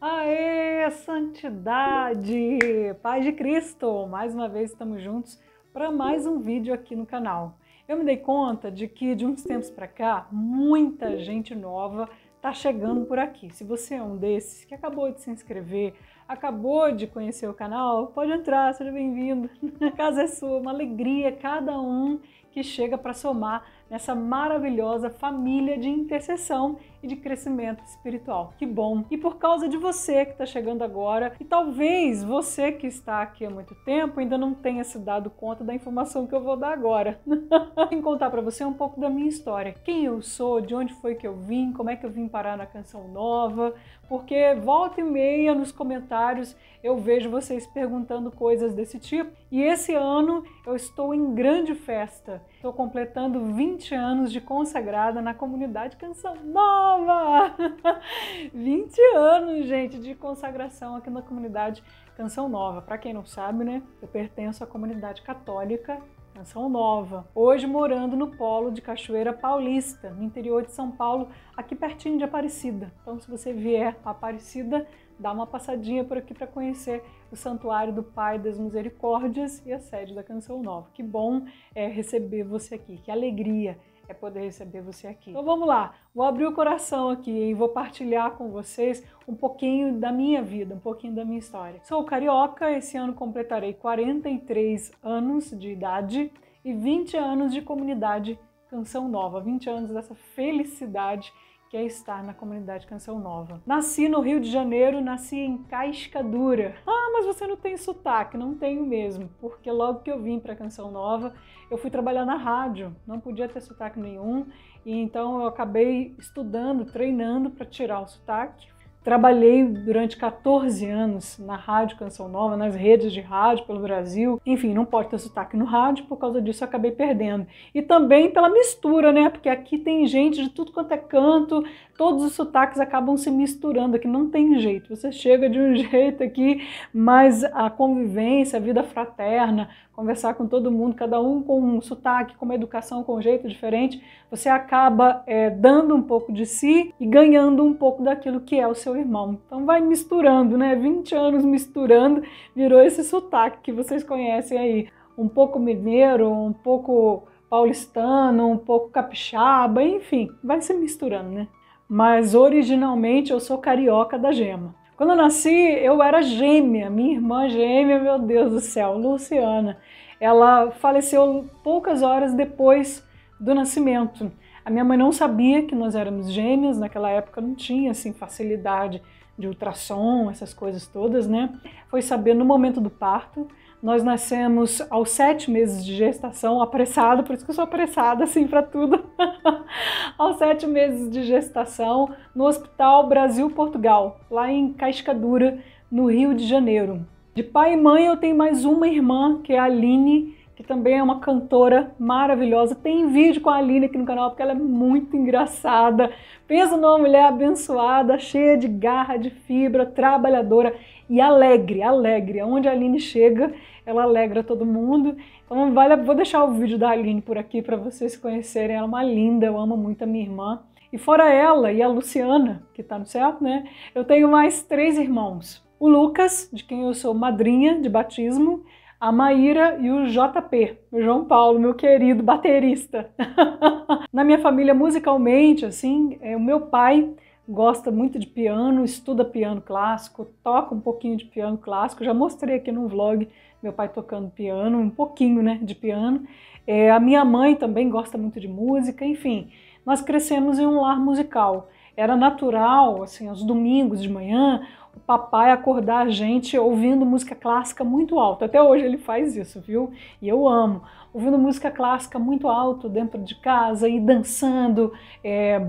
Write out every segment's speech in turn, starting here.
Aê, santidade! Paz de Cristo! Mais uma vez estamos juntos para mais um vídeo aqui no canal. Eu me dei conta de que de uns tempos para cá, muita gente nova está chegando por aqui. Se você é um desses que acabou de se inscrever, acabou de conhecer o canal, pode entrar, seja bem-vindo. A casa é sua, uma alegria cada um que chega para somar nessa maravilhosa família de intercessão e de crescimento espiritual. Que bom! E por causa de você que está chegando agora, e talvez você que está aqui há muito tempo ainda não tenha se dado conta da informação que eu vou dar agora. Vou contar para você um pouco da minha história. Quem eu sou, de onde foi que eu vim, como é que eu vim parar na Canção Nova, porque volta e meia nos comentários eu vejo vocês perguntando coisas desse tipo. E esse ano eu estou em grande festa. Estou completando 20 anos de consagrada na comunidade Canção Nova! 20 anos, gente, de consagração aqui na comunidade Canção Nova. Para quem não sabe, né, eu pertenço à comunidade católica Canção Nova. Hoje morando no polo de Cachoeira Paulista, no interior de São Paulo, aqui pertinho de Aparecida. Então, se você vier a Aparecida, dá uma passadinha por aqui para conhecer o Santuário do Pai das Misericórdias e a sede da Canção Nova. Que bom é receber você aqui, que alegria é poder receber você aqui. Então vamos lá, vou abrir o coração aqui e vou partilhar com vocês um pouquinho da minha vida, um pouquinho da minha história. Sou carioca, esse ano completarei 43 anos de idade e 20 anos de comunidade Canção Nova, 20 anos dessa felicidade que é estar na comunidade Canção Nova. Nasci no Rio de Janeiro, nasci em Cascadura. Ah, mas você não tem sotaque? Não tenho mesmo, porque logo que eu vim para Canção Nova, eu fui trabalhar na rádio, não podia ter sotaque nenhum, e então eu acabei estudando, treinando para tirar o sotaque. Trabalhei durante 14 anos na Rádio Canção Nova, nas redes de rádio pelo Brasil. Enfim, não pode ter sotaque no rádio, por causa disso eu acabei perdendo. E também pela mistura, né? Porque aqui tem gente de tudo quanto é canto, todos os sotaques acabam se misturando aqui, não tem jeito. Você chega de um jeito aqui, mas a convivência, a vida fraterna, conversar com todo mundo, cada um com um sotaque, com uma educação, com um jeito diferente, você acaba dando um pouco de si e ganhando um pouco daquilo que é o seu irmão. Então vai misturando, né? 20 anos misturando, virou esse sotaque que vocês conhecem aí. Um pouco mineiro, um pouco paulistano, um pouco capixaba, enfim, vai se misturando, né? Mas originalmente eu sou carioca da gema. Quando eu nasci, eu era gêmea, minha irmã gêmea, meu Deus do céu, Luciana. Ela faleceu poucas horas depois do nascimento. A minha mãe não sabia que nós éramos gêmeas, naquela época não tinha assim facilidade de ultrassom, essas coisas todas, né? Foi saber no momento do parto. Nós nascemos aos 7 meses de gestação, apressado, por isso que eu sou apressada assim para tudo. Aos 7 meses de gestação, no Hospital Brasil-Portugal, lá em Cascadura, no Rio de Janeiro. De pai e mãe eu tenho mais uma irmã, que é a Aline, que também é uma cantora maravilhosa. Tem vídeo com a Aline aqui no canal, porque ela é muito engraçada. Pensa numa mulher abençoada, cheia de garra, de fibra, trabalhadora e alegre, alegre. Onde a Aline chega, ela alegra todo mundo. Então vou deixar o vídeo da Aline por aqui para vocês conhecerem. Ela é uma linda, eu amo muito a minha irmã. E fora ela e a Luciana, que tá no céu, né? Eu tenho mais 3 irmãos. O Lucas, de quem eu sou madrinha de batismo, a Maíra e o JP, o João Paulo, meu querido baterista. Na minha família, musicalmente, assim, o meu pai gosta muito de piano, estuda piano clássico, toca um pouquinho de piano clássico. Já mostrei aqui no vlog meu pai tocando piano, um pouquinho, né, de piano. A minha mãe também gosta muito de música, enfim. Nós crescemos em um lar musical. Era natural, assim, aos domingos de manhã, o papai acordar a gente ouvindo música clássica muito alto. Até hoje ele faz isso, viu? E eu amo. Ouvindo música clássica muito alto dentro de casa e dançando,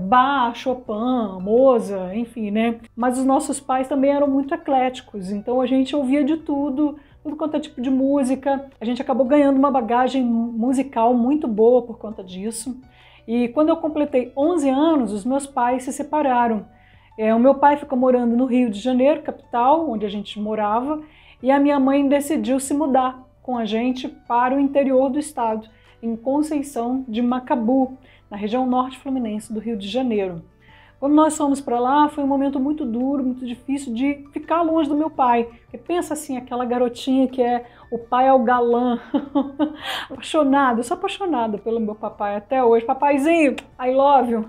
Bach, Chopin, Mozart, enfim, né? Mas os nossos pais também eram muito ecléticos, então a gente ouvia de tudo quanto é tipo de música. A gente acabou ganhando uma bagagem musical muito boa por conta disso. E quando eu completei 11 anos, os meus pais se separaram. O meu pai ficou morando no Rio de Janeiro, capital, onde a gente morava, e a minha mãe decidiu se mudar com a gente para o interior do estado, em Conceição de Macabu, na região norte fluminense do Rio de Janeiro. Quando nós fomos para lá, foi um momento muito duro, muito difícil de ficar longe do meu pai. Porque pensa assim, aquela garotinha que o pai é o galã, apaixonada, eu sou apaixonada pelo meu papai até hoje. Papaizinho, I love you.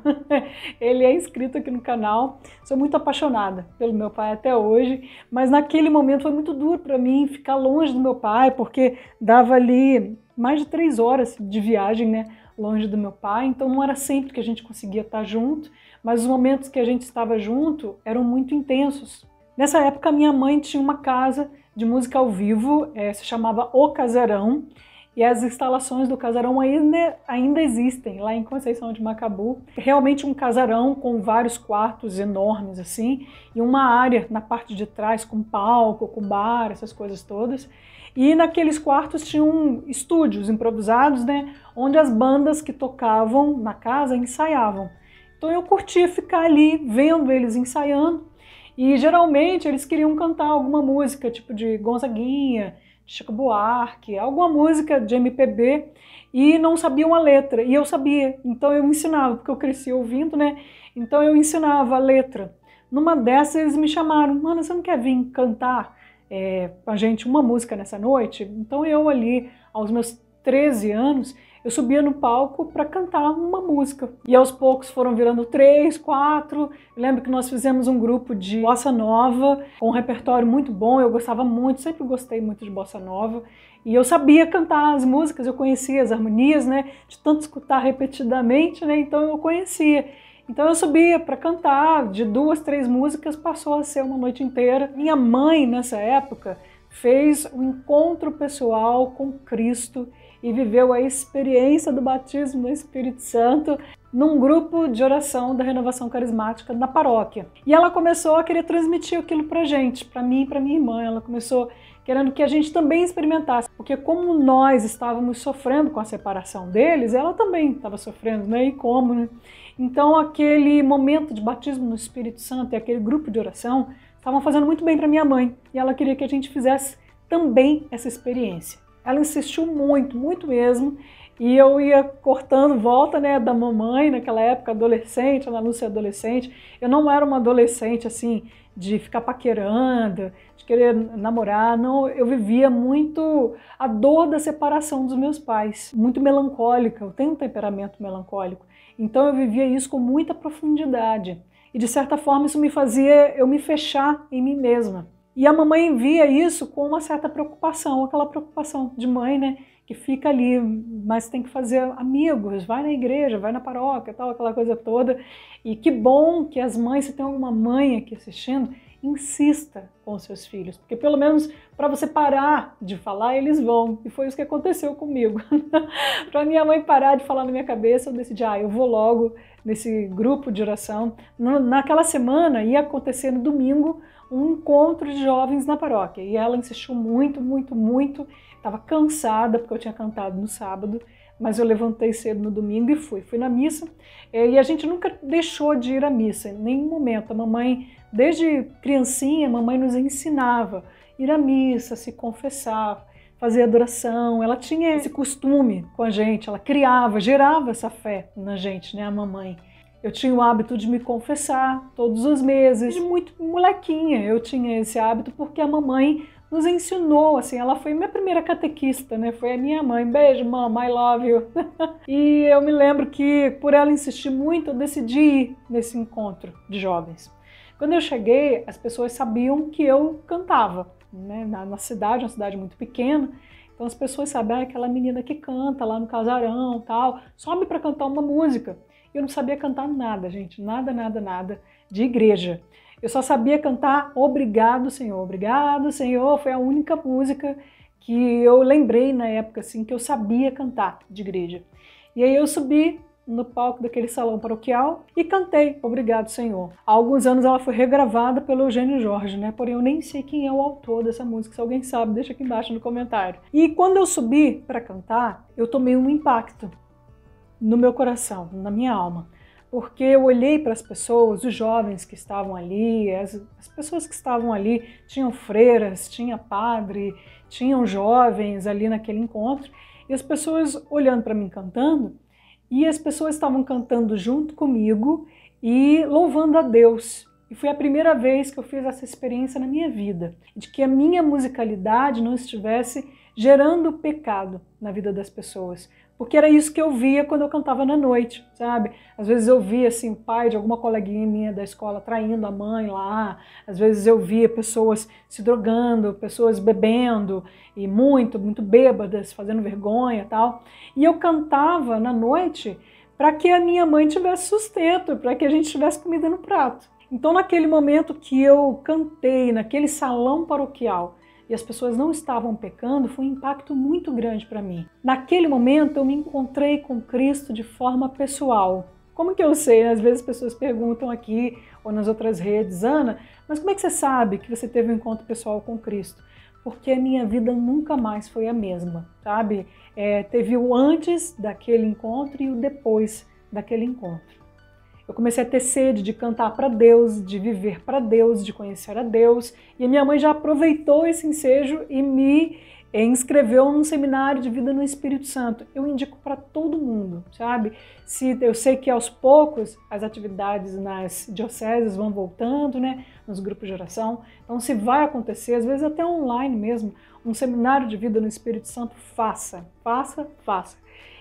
Ele é inscrito aqui no canal, sou muito apaixonada pelo meu pai até hoje, mas naquele momento foi muito duro para mim ficar longe do meu pai, porque dava ali mais de 3 horas de viagem, né, longe do meu pai, então não era sempre que a gente conseguia estar junto, mas os momentos que a gente estava junto eram muito intensos. Nessa época, minha mãe tinha uma casa de música ao vivo, se chamava O Casarão, e as instalações do casarão ainda existem lá em Conceição de Macabu. Realmente um casarão com vários quartos enormes assim, e uma área na parte de trás com palco, com bar, essas coisas todas. E naqueles quartos tinham estúdios improvisados, né, onde as bandas que tocavam na casa ensaiavam. Então eu curtia ficar ali vendo eles ensaiando, e geralmente eles queriam cantar alguma música, tipo de Gonzaguinha, Chico Buarque, alguma música de MPB, e não sabiam a letra, e eu sabia, então eu ensinava, porque eu cresci ouvindo, né, então eu ensinava a letra. Numa dessas eles me chamaram, mano, você não quer vir cantar com a gente uma música nessa noite? Então eu ali, aos meus 13 anos, eu subia no palco para cantar uma música. E aos poucos foram virando 3, 4. Eu lembro que nós fizemos um grupo de bossa nova, com um repertório muito bom, eu gostava muito, sempre gostei muito de bossa nova. E eu sabia cantar as músicas, eu conhecia as harmonias, né, de tanto escutar repetidamente, né, então eu conhecia. Então eu subia para cantar, de 2, 3 músicas, passou a ser uma noite inteira. Minha mãe, nessa época, fez um encontro pessoal com Cristo e viveu a experiência do batismo no Espírito Santo num grupo de oração da Renovação Carismática na paróquia. E ela começou a querer transmitir aquilo pra gente, pra mim e pra minha irmã. Ela começou querendo que a gente também experimentasse, porque como nós estávamos sofrendo com a separação deles, ela também estava sofrendo, né? E como, né? Então aquele momento de batismo no Espírito Santo e aquele grupo de oração estavam fazendo muito bem para minha mãe, e ela queria que a gente fizesse também essa experiência. Ela insistiu muito, muito mesmo, e eu ia cortando volta, né, da mamãe, naquela época, adolescente, Ana Lúcia adolescente. Eu não era uma adolescente, assim, de ficar paquerando, de querer namorar, não. Eu vivia muito a dor da separação dos meus pais, muito melancólica, eu tenho um temperamento melancólico, então eu vivia isso com muita profundidade. E de certa forma isso me fazia eu me fechar em mim mesma. E a mamãe via isso com uma certa preocupação, aquela preocupação de mãe, né, que fica ali, mas tem que fazer amigos, vai na igreja, vai na paróquia, tal, aquela coisa toda. E que bom que as mães, se tem alguma mãe aqui assistindo, insista com os seus filhos, porque pelo menos para você parar de falar, eles vão. E foi isso que aconteceu comigo. Para minha mãe parar de falar na minha cabeça, eu decidi, eu vou logo nesse grupo de oração. Naquela semana ia acontecer no domingo um encontro de jovens na paróquia, e ela insistiu muito, muito, muito. Estava cansada porque eu tinha cantado no sábado, mas eu levantei cedo no domingo e fui na missa. E a gente nunca deixou de ir à missa, em nenhum momento. A mamãe, desde criancinha, a mamãe nos ensinava a ir à missa, se confessar, fazer adoração. Ela tinha esse costume com a gente, ela criava, gerava essa fé na gente, né, a mamãe. Eu tinha o hábito de me confessar todos os meses, de muito molequinha eu tinha esse hábito, porque a mamãe nos ensinou, assim, ela foi minha primeira catequista, né, foi a minha mãe. Beijo, mãe, I love you. E eu me lembro que, por ela insistir muito, eu decidi ir nesse encontro de jovens. Quando eu cheguei, as pessoas sabiam que eu cantava, né, na cidade, uma cidade muito pequena, então as pessoas sabiam, aquela menina que canta lá no casarão, tal, sobe para cantar uma música. Eu não sabia cantar nada, gente, nada, nada, nada de igreja. Eu só sabia cantar Obrigado, Senhor. Obrigado, Senhor, foi a única música que eu lembrei na época, assim, que eu sabia cantar de igreja. E aí eu subi no palco daquele salão paroquial e cantei Obrigado, Senhor. Há alguns anos ela foi regravada pelo Eugênio Jorge, né? Porém eu nem sei quem é o autor dessa música, se alguém sabe, deixa aqui embaixo no comentário. E quando eu subi para cantar, eu tomei um impacto no meu coração, na minha alma, porque eu olhei para as pessoas, os jovens que estavam ali, as pessoas que estavam ali, tinham freiras, tinha padre, tinham jovens ali naquele encontro, e as pessoas olhando para mim cantando, e as pessoas estavam cantando junto comigo, e louvando a Deus. E foi a primeira vez que eu fiz essa experiência na minha vida, de que a minha musicalidade não estivesse gerando pecado na vida das pessoas. Porque era isso que eu via quando eu cantava na noite, sabe? Às vezes eu via assim, o pai de alguma coleguinha minha da escola traindo a mãe lá, às vezes eu via pessoas se drogando, pessoas bebendo, e muito bêbadas, fazendo vergonha e tal. E eu cantava na noite para que a minha mãe tivesse sustento, para que a gente tivesse comida no prato. Então naquele momento que eu cantei, naquele salão paroquial, e as pessoas não estavam pecando, foi um impacto muito grande para mim. Naquele momento eu me encontrei com Cristo de forma pessoal. Como que eu sei? Às vezes as pessoas perguntam aqui ou nas outras redes, Ana, mas como é que você sabe que você teve um encontro pessoal com Cristo? Porque a minha vida nunca mais foi a mesma, sabe? Teve o antes daquele encontro e o depois daquele encontro. Eu comecei a ter sede de cantar para Deus, de viver para Deus, de conhecer a Deus. E a minha mãe já aproveitou esse ensejo e me inscreveu num seminário de vida no Espírito Santo. Eu indico para todo mundo, sabe? Eu sei que aos poucos as atividades nas dioceses vão voltando, né? Nos grupos de oração. Então, se vai acontecer, às vezes até online mesmo, um seminário de vida no Espírito Santo, faça.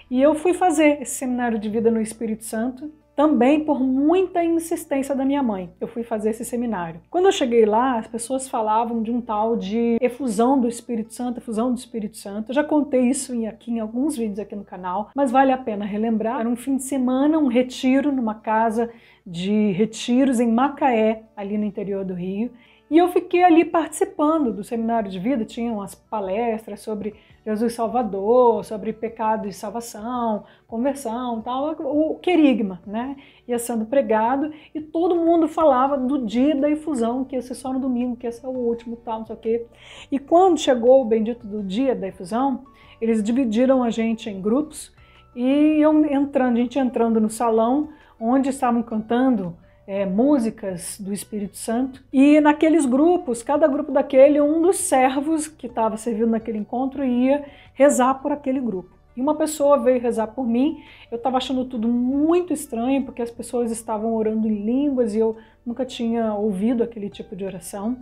E eu fui fazer esse seminário de vida no Espírito Santo, também por muita insistência da minha mãe. Eu fui fazer esse seminário. Quando eu cheguei lá, as pessoas falavam de um tal de efusão do Espírito Santo, efusão do Espírito Santo. Eu já contei isso aqui em alguns vídeos aqui no canal, mas vale a pena relembrar. Era um fim de semana, um retiro numa casa de retiros em Macaé, ali no interior do Rio. E eu fiquei ali participando do seminário de vida, tinha umas palestras sobre Jesus Salvador, sobre pecado e salvação, conversão, tal, o querigma, né? Ia sendo pregado e todo mundo falava do dia da efusão, que ia ser só no domingo, que ia ser o último, tal, não sei o quê. E quando chegou o bendito do dia da efusão, eles dividiram a gente em grupos e a gente entrando no salão onde estavam cantando músicas do Espírito Santo, e naqueles grupos, cada grupo daquele, um dos servos que estava servindo naquele encontro ia rezar por aquele grupo. E uma pessoa veio rezar por mim, eu estava achando tudo muito estranho, porque as pessoas estavam orando em línguas e eu nunca tinha ouvido aquele tipo de oração.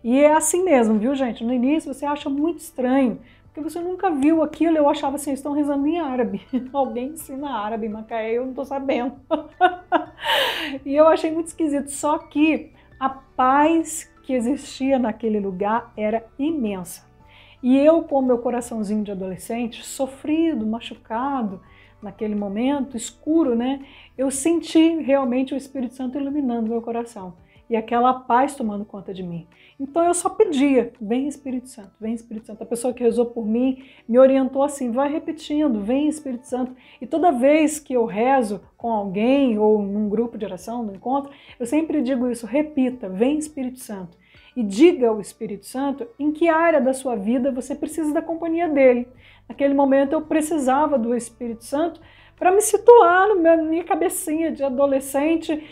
E é assim mesmo, viu, gente? No início você acha muito estranho, porque você nunca viu aquilo. Eu achava assim, estão rezando em árabe. Alguém ensina árabe em Macaé, eu não estou sabendo. E eu achei muito esquisito, só que a paz que existia naquele lugar era imensa. E eu, com meu coraçãozinho de adolescente, sofrido, machucado, naquele momento, escuro, né? Eu senti realmente o Espírito Santo iluminando meu coração. E aquela paz tomando conta de mim. Então eu só pedia, vem Espírito Santo, vem Espírito Santo. A pessoa que rezou por mim me orientou assim, vai repetindo, vem Espírito Santo. E toda vez que eu rezo com alguém ou num grupo de oração, no encontro, eu sempre digo isso, repita, vem Espírito Santo. E diga ao Espírito Santo em que área da sua vida você precisa da companhia dele. Naquele momento eu precisava do Espírito Santo para me situar na minha cabecinha de adolescente,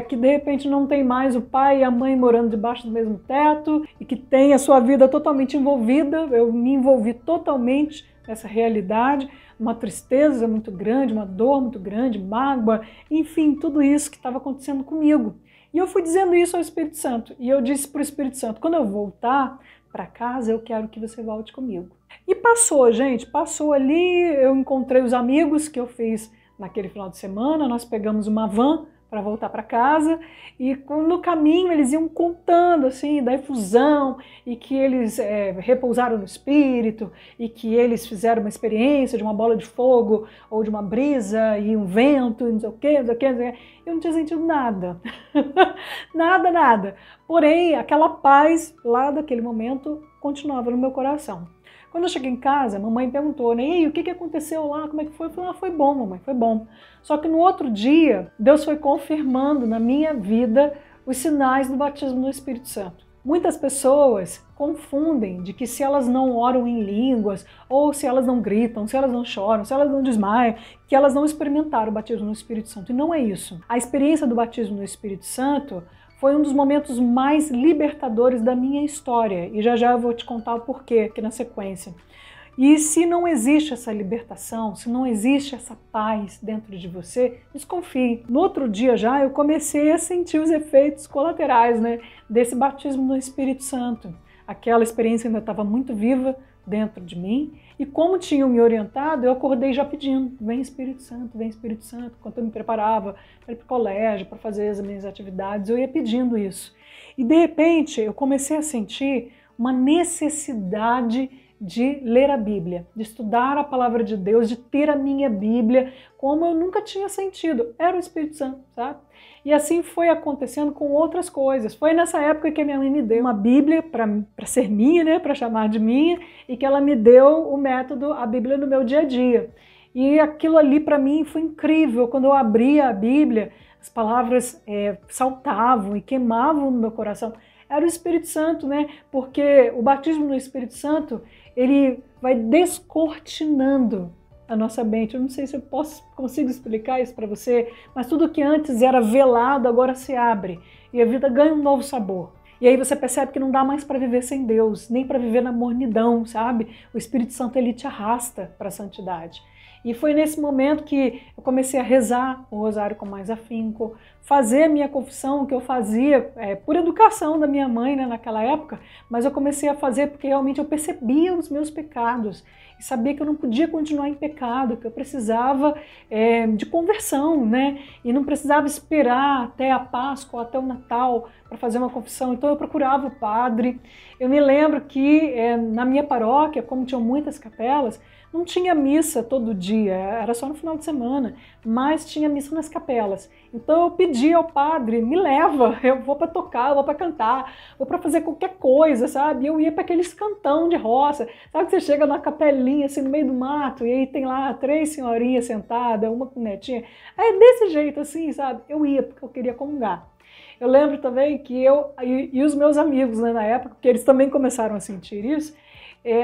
que de repente não tem mais o pai e a mãe morando debaixo do mesmo teto e que tem a sua vida totalmente envolvida. Eu me envolvi totalmente nessa realidade, uma tristeza muito grande, uma dor muito grande, mágoa, enfim, tudo isso que estava acontecendo comigo. E eu fui dizendo isso ao Espírito Santo, e eu disse para o Espírito Santo, quando eu voltar para casa, eu quero que você volte comigo. E passou, gente, passou ali, eu encontrei os amigos que eu fiz naquele final de semana, nós pegamos uma van para voltar para casa e no caminho eles iam contando assim da efusão e que eles repousaram no Espírito e que eles fizeram uma experiência de uma bola de fogo ou de uma brisa e um vento e não sei o que, não sei o que, não sei o que. Eu não tinha sentido nada, nada. Porém, aquela paz lá daquele momento continuava no meu coração. Quando eu cheguei em casa, a mamãe perguntou, né, e aí, o que aconteceu lá, como é que foi? Eu falei, foi bom, mamãe, foi bom. Só que no outro dia, Deus foi confirmando na minha vida os sinais do batismo no Espírito Santo. Muitas pessoas confundem de que se elas não oram em línguas, ou se elas não gritam, se elas não choram, se elas não desmaiam, que elas não experimentaram o batismo no Espírito Santo. E não é isso. A experiência do batismo no Espírito Santo foi um dos momentos mais libertadores da minha história. E já eu vou te contar o porquê aqui na sequência. E se não existe essa libertação, se não existe essa paz dentro de você, desconfie. No outro dia já eu comecei a sentir os efeitos colaterais, né, desse batismo no Espírito Santo. Aquela experiência ainda estava muito viva dentro de mim, e como tinham me orientado, eu acordei já pedindo, vem Espírito Santo, vem Espírito Santo. Quando eu me preparava para ir para o colégio, para fazer as minhas atividades, eu ia pedindo isso. E de repente eu comecei a sentir uma necessidade de ler a Bíblia, de estudar a palavra de Deus, de ter a minha Bíblia, como eu nunca tinha sentido. Era o Espírito Santo, sabe? E assim foi acontecendo com outras coisas. Foi nessa época que a minha mãe me deu uma Bíblia para ser minha, né, para chamar de minha, e que ela me deu o método, a Bíblia no meu dia a dia. E aquilo ali para mim foi incrível. Quando eu abria a Bíblia, as palavras saltavam e queimavam no meu coração. Era o Espírito Santo, né? Porque o batismo no Espírito Santo, ele vai descortinando a nossa mente. Eu não sei se eu consigo explicar isso para você, mas tudo que antes era velado agora se abre e a vida ganha um novo sabor. E aí você percebe que não dá mais para viver sem Deus, nem para viver na mornidão, sabe? O Espírito Santo, ele te arrasta para a santidade. E foi nesse momento que eu comecei a rezar o rosário com mais afinco, fazer a minha confissão, que eu fazia por educação da minha mãe, né, naquela época, mas eu comecei a fazer porque realmente eu percebia os meus pecados e sabia que eu não podia continuar em pecado, que eu precisava de conversão, né? E não precisava esperar até a Páscoa, até o Natal para fazer uma confissão. Então eu procurava o padre. Eu me lembro que na minha paróquia, como tinham muitas capelas, não tinha missa todo dia, era só no final de semana, mas tinha missa nas capelas. Então eu pedi ao padre, me leva, eu vou para tocar, eu vou para cantar, vou para fazer qualquer coisa, sabe? Eu ia para aqueles cantão de roça, sabe que você chega na capelinha assim no meio do mato e aí tem lá 3 senhorinhas sentadas, uma com netinha, é desse jeito assim, sabe? Eu ia porque eu queria comungar. Eu lembro também que eu e os meus amigos, né, na época, porque eles também começaram a sentir isso,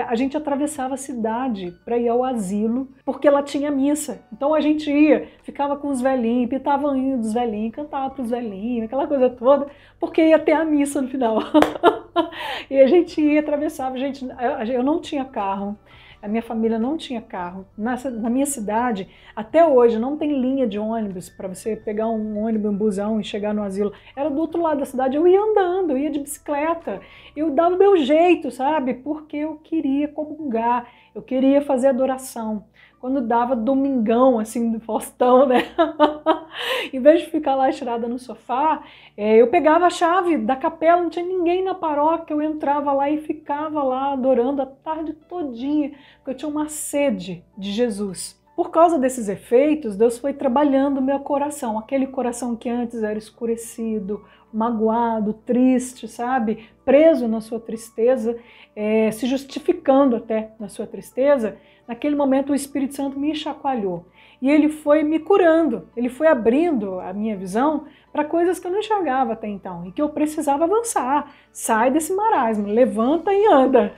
a gente atravessava a cidade para ir ao asilo, porque lá tinha missa. Então a gente ia, ficava com os velhinhos, pitava o hino dos velhinhos, cantava para os velhinhos, aquela coisa toda, porque ia ter a missa no final. E a gente ia, atravessava, eu não tinha carro. A minha família não tinha carro. Na minha cidade, até hoje, não tem linha de ônibus para você pegar um ônibus, um busão e chegar no asilo. Era do outro lado da cidade, eu ia andando, eu ia de bicicleta. Eu dava o meu jeito, sabe? Porque eu queria comungar, eu queria fazer adoração. Quando dava domingão, assim, do Faustão, né? Em vez de ficar lá estirada no sofá, eu pegava a chave da capela, não tinha ninguém na paróquia, eu entrava lá e ficava lá adorando a tarde todinha, porque eu tinha uma sede de Jesus. Por causa desses efeitos, Deus foi trabalhando o meu coração, aquele coração que antes era escurecido, magoado, triste, sabe? Preso na sua tristeza, se justificando até na sua tristeza. Naquele momento o Espírito Santo me chacoalhou e ele foi me curando, ele foi abrindo a minha visão para coisas que eu não enxergava até então e que eu precisava avançar. Sai desse marasmo, levanta e anda.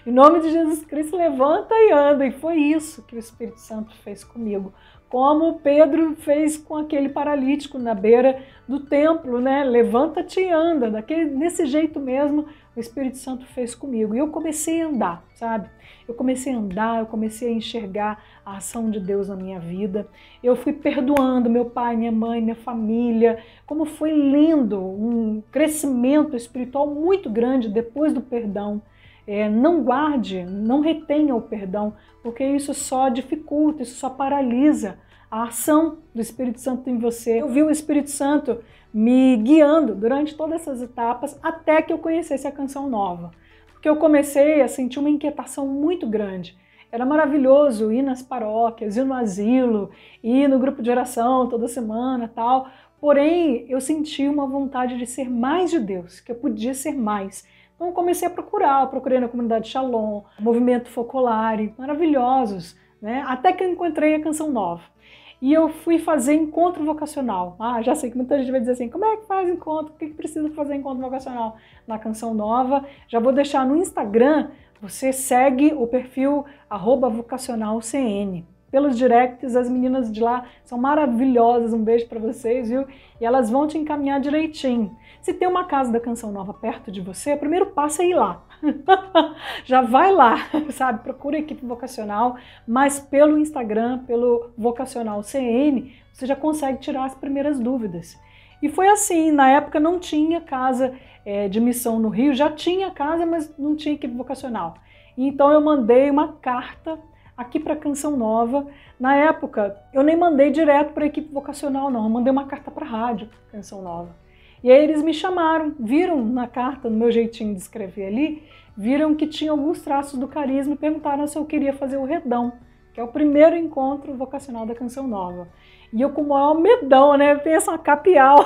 Em nome de Jesus Cristo, levanta e anda. E foi isso que o Espírito Santo fez comigo. Como Pedro fez com aquele paralítico na beira do templo, né? Levanta-te e anda. Desse jeito mesmo, o Espírito Santo fez comigo. E eu comecei a andar, sabe? Eu comecei a andar, eu comecei a enxergar a ação de Deus na minha vida. Eu fui perdoando meu pai, minha mãe, minha família. Como foi lindo, um crescimento espiritual muito grande depois do perdão. Não guarde, não retenha o perdão, porque isso só dificulta, isso só paralisa a ação do Espírito Santo em você. Eu vi o Espírito Santo me guiando durante todas essas etapas até que eu conhecesse a Canção Nova, porque eu comecei a sentir uma inquietação muito grande. Era maravilhoso ir nas paróquias, ir no asilo, ir no grupo de oração toda semana, tal. Porém, eu senti uma vontade de ser mais de Deus, que eu podia ser mais. Então eu comecei a procurar, eu procurei na comunidade Shalom, Movimento Focolare, maravilhosos, né? Até que eu encontrei a Canção Nova. E eu fui fazer encontro vocacional. Já sei que muita gente vai dizer assim, como é que faz encontro? O que precisa fazer encontro vocacional na Canção Nova? Já vou deixar no Instagram, você segue o perfil @vocacionalcn. Pelos directs, as meninas de lá são maravilhosas, um beijo para vocês, viu? E elas vão te encaminhar direitinho. Se tem uma casa da Canção Nova perto de você, o primeiro passo é ir lá. Já vai lá, sabe? Procura a equipe vocacional, mas pelo Instagram, pelo Vocacional CN, você já consegue tirar as primeiras dúvidas. E foi assim, na época não tinha casa de missão no Rio, já tinha casa, mas não tinha equipe vocacional. Então eu mandei uma carta aqui para Canção Nova. Na época, eu nem mandei direto para a equipe vocacional, não. Eu mandei uma carta para a rádio Canção Nova. E aí eles me chamaram, viram na carta, no meu jeitinho de escrever ali, viram que tinha alguns traços do carisma e perguntaram se eu queria fazer o Redão, que é o primeiro encontro vocacional da Canção Nova. E eu com o maior medão, né? Pensa uma capial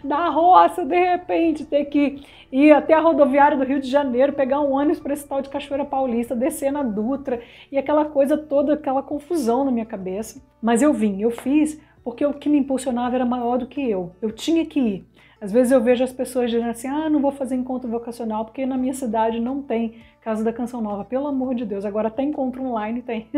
da roça, de repente, ter que ir até a rodoviária do Rio de Janeiro, pegar um ônibus para esse tal de Cachoeira Paulista, descer na Dutra, e aquela coisa toda, aquela confusão na minha cabeça. Mas eu vim, eu fiz, porque o que me impulsionava era maior do que eu tinha que ir. Às vezes eu vejo as pessoas dizendo assim, não vou fazer encontro vocacional porque na minha cidade não tem Casa da Canção Nova. Pelo amor de Deus, agora até encontro online tem.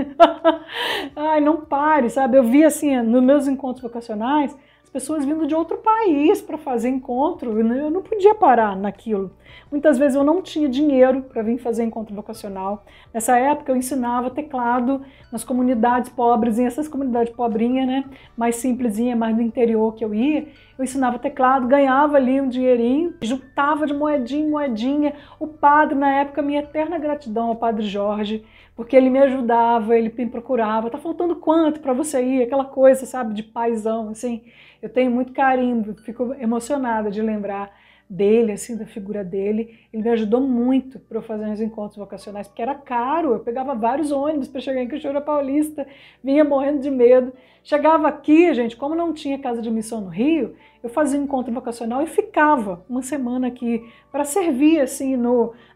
Ai, não pare, sabe? Eu vi assim, nos meus encontros vocacionais, as pessoas vindo de outro país para fazer encontro, eu não podia parar naquilo. Muitas vezes eu não tinha dinheiro para vir fazer encontro vocacional. Nessa época eu ensinava teclado nas comunidades pobres, e essas comunidades pobrinhas, né, mais simplesinha, mais do interior que eu ia, eu ensinava teclado, ganhava ali um dinheirinho, juntava de moedinha em moedinha. O padre, na época, minha eterna gratidão ao padre Jorge, porque ele me ajudava, ele me procurava, tá faltando quanto para você ir? Aquela coisa, sabe, de paizão, assim. Eu tenho muito carinho, fico emocionada de lembrar dele, assim, da figura dele. Ele me ajudou muito para eu fazer os encontros vocacionais, porque era caro, eu pegava vários ônibus para chegar em Cachoeira Paulista, vinha morrendo de medo. Chegava aqui, gente, como não tinha casa de missão no Rio, eu fazia um encontro vocacional e ficava uma semana aqui para servir, assim,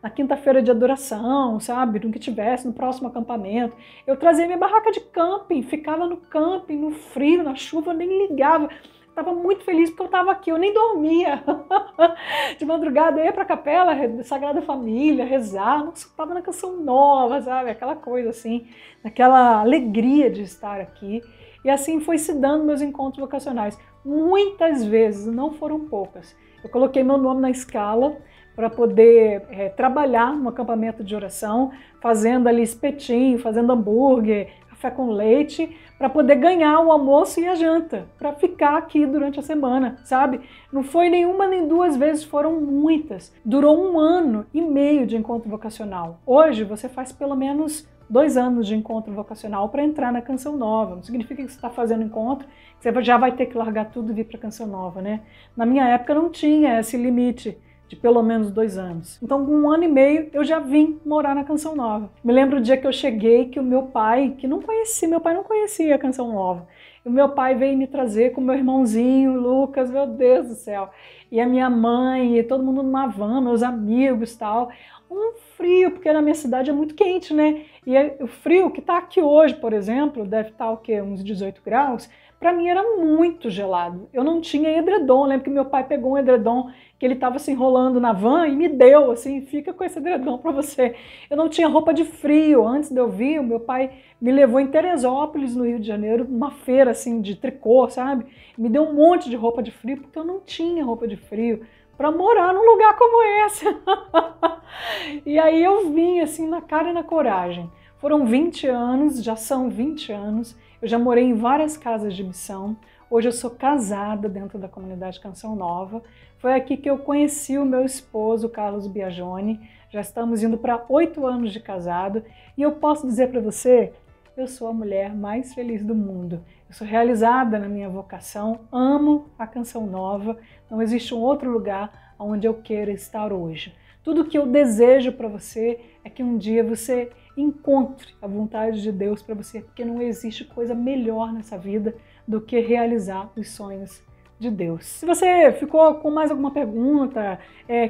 na quinta-feira de adoração, sabe, no que tivesse, no próximo acampamento. Eu trazia minha barraca de camping, ficava no camping, no frio, na chuva, nem ligava. Estava muito feliz porque eu estava aqui, eu nem dormia. De madrugada eu ia para a capela, Sagrada Família, rezar. Nossa, eu estava na Canção Nova, sabe? Aquela coisa assim, aquela alegria de estar aqui. E assim foi se dando meus encontros vocacionais. Muitas vezes, não foram poucas. Eu coloquei meu nome na escala para poder trabalhar no acampamento de oração, fazendo ali espetinho, fazendo hambúrguer, café com leite, para poder ganhar o almoço e a janta, para ficar aqui durante a semana, sabe? Não foi nenhuma nem duas vezes, foram muitas. Durou 1 ano e meio de encontro vocacional. Hoje você faz pelo menos 2 anos de encontro vocacional para entrar na Canção Nova. Não significa que você está fazendo encontro, que você já vai ter que largar tudo e vir para a Canção Nova, né? Na minha época não tinha esse limite de pelo menos 2 anos. Então, com 1 ano e meio, eu já vim morar na Canção Nova. Me lembro o dia que eu cheguei, que o meu pai, que não conhecia, meu pai não conhecia a Canção Nova. E o meu pai veio me trazer com meu irmãozinho, Lucas, meu Deus do céu. E a minha mãe, e todo mundo numa van, meus amigos e tal. Um frio, porque na minha cidade é muito quente, né? E o frio que tá aqui hoje, por exemplo, deve estar o quê? Uns 18 graus. Para mim era muito gelado. Eu não tinha edredom. Lembro que meu pai pegou um edredom que ele estava se enrolando na van e me deu, assim, fica com esse edredom para você. Eu não tinha roupa de frio. Antes de eu vir, o meu pai me levou em Teresópolis, no Rio de Janeiro, numa feira assim de tricô, sabe? Me deu um monte de roupa de frio, porque eu não tinha roupa de frio para morar num lugar como esse. E aí eu vim assim na cara e na coragem. Foram 20 anos, já são 20 anos, eu já morei em várias casas de missão. Hoje eu sou casada dentro da comunidade Canção Nova. Foi aqui que eu conheci o meu esposo, Carlos Biagioni. Já estamos indo para 8 anos de casado. E eu posso dizer para você, eu sou a mulher mais feliz do mundo. Eu sou realizada na minha vocação, amo a Canção Nova. Não existe um outro lugar onde eu queira estar hoje. Tudo que eu desejo para você é que um dia você encontre a vontade de Deus para você, porque não existe coisa melhor nessa vida do que realizar os sonhos de Deus. Se você ficou com mais alguma pergunta,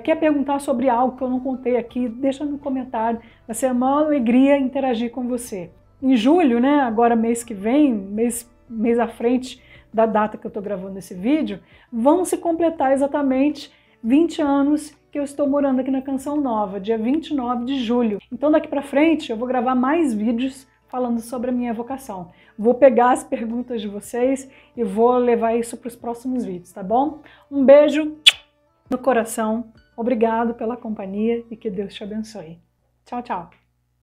quer perguntar sobre algo que eu não contei aqui, deixa no comentário. Vai ser uma alegria interagir com você. Em julho, né, agora mês que vem, mês à frente da data que eu estou gravando esse vídeo, vão se completar exatamente 20 anos que eu estou morando aqui na Canção Nova, dia 29 de julho. Então daqui para frente eu vou gravar mais vídeos falando sobre a minha vocação. Vou pegar as perguntas de vocês e vou levar isso para os próximos vídeos, tá bom? Um beijo no coração Obrigado pela companhia e que Deus te abençoe. Tchau, tchau!